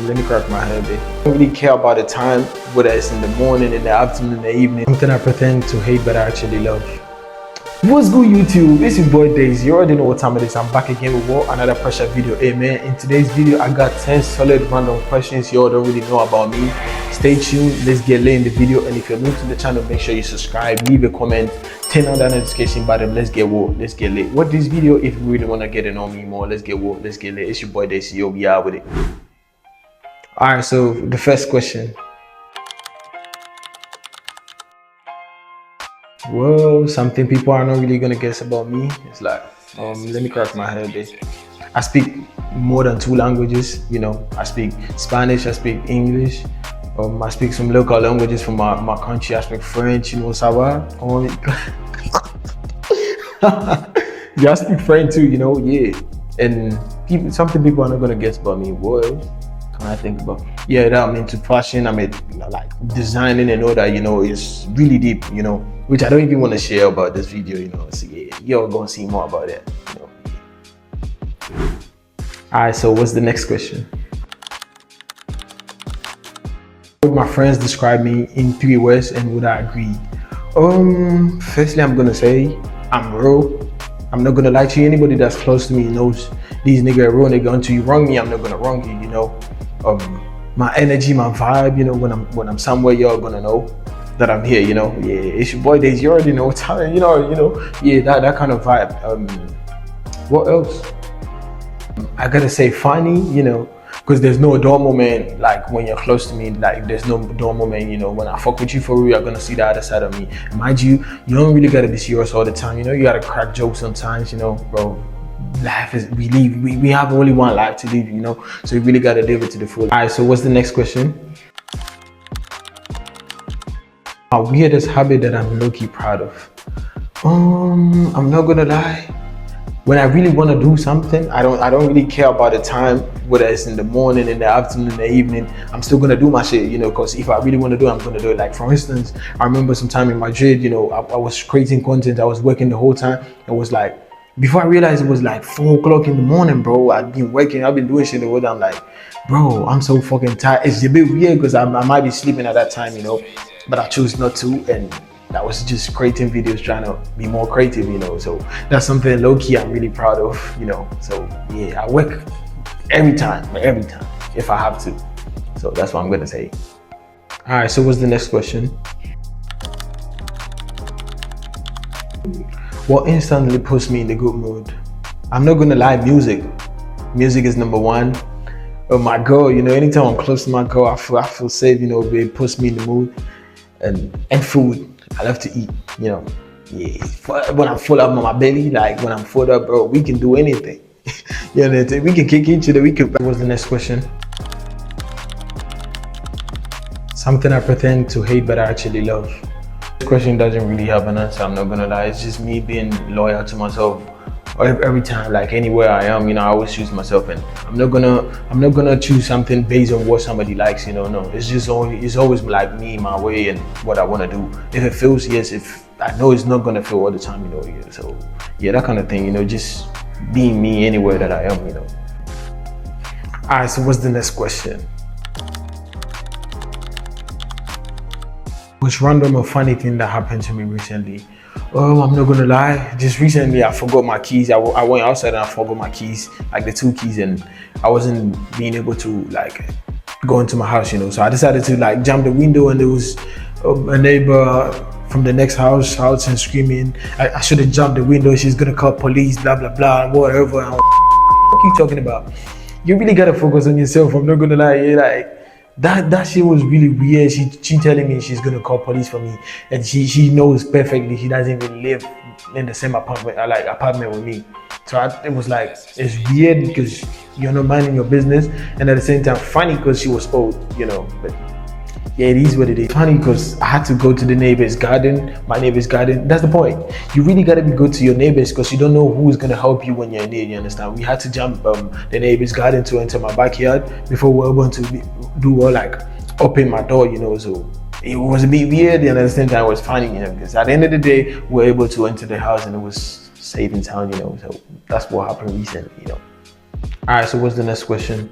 Let me crack my head. I don't really care about the time, whether it's in the morning, in the afternoon, in the evening. Something I pretend to hate, but I actually love. What's good, YouTube? This is Boy Days. You already know what time it is. I'm back again with another pressure video. Hey man, in today's video, I got 10 solid random questions you all don't really know about me. Stay tuned. Let's get late in the video. And if you're new to the channel, make sure you subscribe, leave a comment, turn on that notification button. Let's get late. What this video, if you really want to get to know me more, let's get late. It's your Boy Days. Yo, we are with it. All right, so the first question. Well, something people are not really gonna guess about me. It's like, let me crack my head a bit. I speak more than 2 languages. You know, I speak Spanish, I speak English. I speak some local languages from my country. I speak French. You know, ça va? Yeah, I speak French too. You know, yeah. And something people are not gonna guess about me. What else can I think about? Yeah, that I'm into fashion. I'm like designing and all that. You know, it's really deep. You know, which I don't even want to share about this video. You know, so yeah, you're gonna see more about it. You know. All right. So what's the next question? Would my friends describe me in 3 words, and would I agree? Firstly, I'm gonna say I'm real. I'm not gonna lie to you. Anybody that's close to me knows these niggas are real nigga. Until you wrong me, I'm not gonna wrong you. You know, my energy, my vibe. You know, when I'm somewhere, you're gonna know that I'm here. You know, yeah, it's your Boy Days. You already know what time. You know, yeah, that kind of vibe. What else? I gotta say funny. You know, because there's no dull moment like when you're close to me. Like there's no dull moment. You know, when I fuck with you for real, you're gonna see the other side of me. Mind you, you don't really gotta be serious all the time. You know, you gotta crack jokes sometimes. You know, bro. Life is we have only one life to live. You know, so you really gotta live it to the full. All right. So what's the next question? My weirdest habit that I'm low-key proud of. I'm not gonna lie. When I really want to do something, I don't really care about the time, whether it's in the morning, in the afternoon, in the evening. I'm still gonna do my shit, you know, because if I really want to do it, I'm gonna do it. Like for instance, I remember sometime in Madrid, you know, I was creating content, I was working the whole time. It was like, before I realized it was like 4 o'clock in the morning, bro. I've been working, I've been doing shit the whole time. I'm like, bro, I'm so fucking tired. It's a bit weird because I might be sleeping at that time, you know, but I chose not to, and I was just creating videos, trying to be more creative, you know. So that's something low-key I'm really proud of, you know. So yeah, I work every time if I have to. So that's what I'm gonna say. All right, so what's the next question? What instantly puts me in the good mood? I'm not gonna lie, music is number 1. My girl, you know, anytime I'm close to my girl, I feel safe, you know. It puts me in the mood. And food. I love to eat, you know. Yeah, when I'm full up on my belly, like when I'm full up, bro, we can do anything. You know, we can kick each other. What's the next question? Something I pretend to hate, but I actually love. This question doesn't really have an answer. I'm not gonna lie. It's just me being loyal to myself. Every time, like anywhere I am, you know, I always choose myself, and I'm not gonna choose something based on what somebody likes, you know. No, it's always like me, my way, and what I want to do. If it feels, yes. If I know it's not gonna feel all the time, you know. Yeah, so yeah, that kind of thing, you know, just being me anywhere that I am, you know. All right, so what's the next question? Most random or funny thing that happened to me recently? I'm not gonna lie, just recently I forgot my keys. I went outside and I forgot my keys, like the 2 keys, and I wasn't being able to like go into my house, you know. So I decided to like jump the window, and there was a neighbor from the next house and screaming, I shouldn't jump the window, she's gonna call police, blah blah blah, whatever. What are you talking about? You really gotta focus on yourself. I'm not gonna lie, yeah, like that shit was really weird. She telling me she's gonna call police for me, and she knows perfectly she doesn't even live in the same apartment with me. So it was like, it's weird because you're not minding your business, and at the same time funny because she was old, you know. But yeah, it is what it is. Funny because I had to go to the neighbor's garden, my neighbor's garden. That's the point. You really gotta be good to your neighbors because you don't know who's gonna help you when you're in there, you understand? We had to jump the neighbor's garden to enter my backyard before we were able to do all like open my door, you know. So it was a bit weird, and at the same time it was funny, you know, because at the end of the day, we were able to enter the house and it was safe in town, you know. So that's what happened recently, you know. All right, so what's the next question?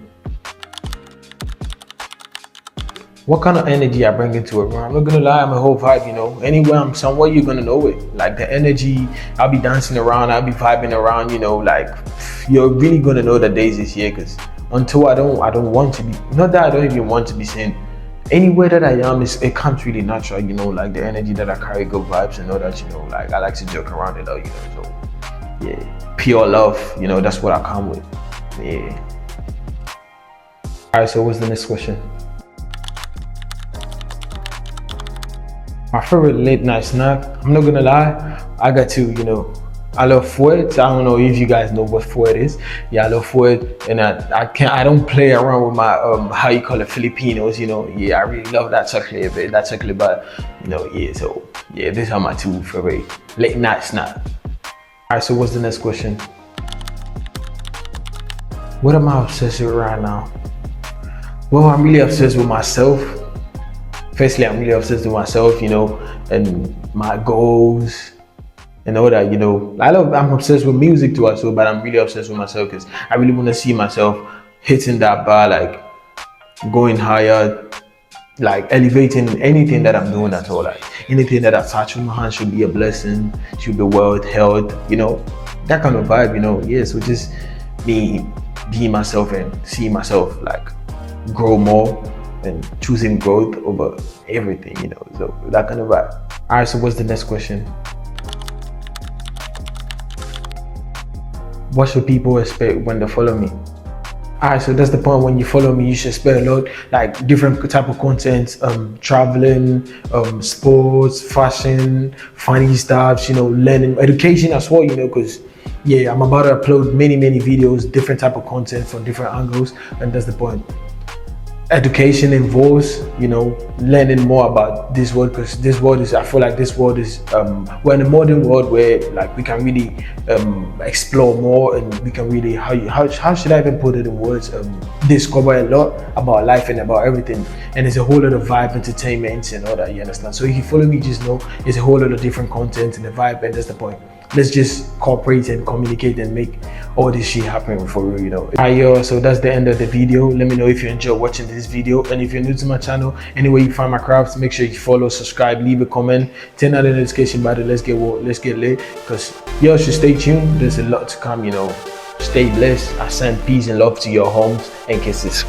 what kind of energy I bring into it, bro. I'm not gonna lie, I'm a whole vibe, you know. Anywhere I'm somewhere, you're gonna know it. Like the energy, I'll be dancing around, I'll be vibing around, you know, like you're really gonna know the days this year, because until I don't want to be, not that I don't even want to be seen. Anywhere that I am, it comes really natural, you know, like the energy that I carry, good vibes and all that, you know, like I like to joke around it all, you know, so yeah, pure love, you know, that's what I come with, yeah. All right, so what's the next question? My favorite late night snack, I'm not gonna lie, I got two, you know. I love Fuet. I don't know if you guys know what Fuet is. Yeah, I love Fuet, and I don't play around with my how you call it, Filipinos, you know. Yeah, I really love that chocolate bar, you know. Yeah, so yeah, these are my two favorite late night snack. All right, so what's the next question? What am I obsessed with right now? Well, I'm really obsessed with myself. Firstly, I'm really obsessed with myself, you know, and my goals and all that, you know. I'm obsessed with music too also, but I'm really obsessed with myself because I really want to see myself hitting that bar, like going higher, like elevating anything that I'm doing at all. Like anything that I touch with my hand should be a blessing, should be well held, you know, that kind of vibe, you know. Yeah, so just me being myself and seeing myself like grow more and choosing growth over everything, you know, so that kind of vibe. All right, so what's the next question? What should people expect when they follow me? All right, so that's the point. When you follow me, you should expect a lot, like different type of content, traveling, sports, fashion, funny stuff, you know, learning, education as well, you know, because yeah, I'm about to upload many videos, different type of content from different angles, and that's the point. Education involves, you know, learning more about this world, because this world is, I feel like this world is, we're in a modern world where like we can really explore more, and we can really, how should I even put it in words, discover a lot about life and about everything, and there's a whole lot of vibe, entertainment and all that, you understand? So if you follow me, just know it's a whole lot of different content and the vibe, and that's the point. Let's just cooperate and communicate and make all this shit happen for real, you know. Alright, yo, so that's the end of the video. Let me know if you enjoyed watching this video, and if you're new to my channel, anywhere you find my crafts, make sure you follow, subscribe, leave a comment, turn on the notification button. Let's get lit, because y'all should stay tuned. There's a lot to come, you know. Stay blessed. I send peace and love to your homes and kisses.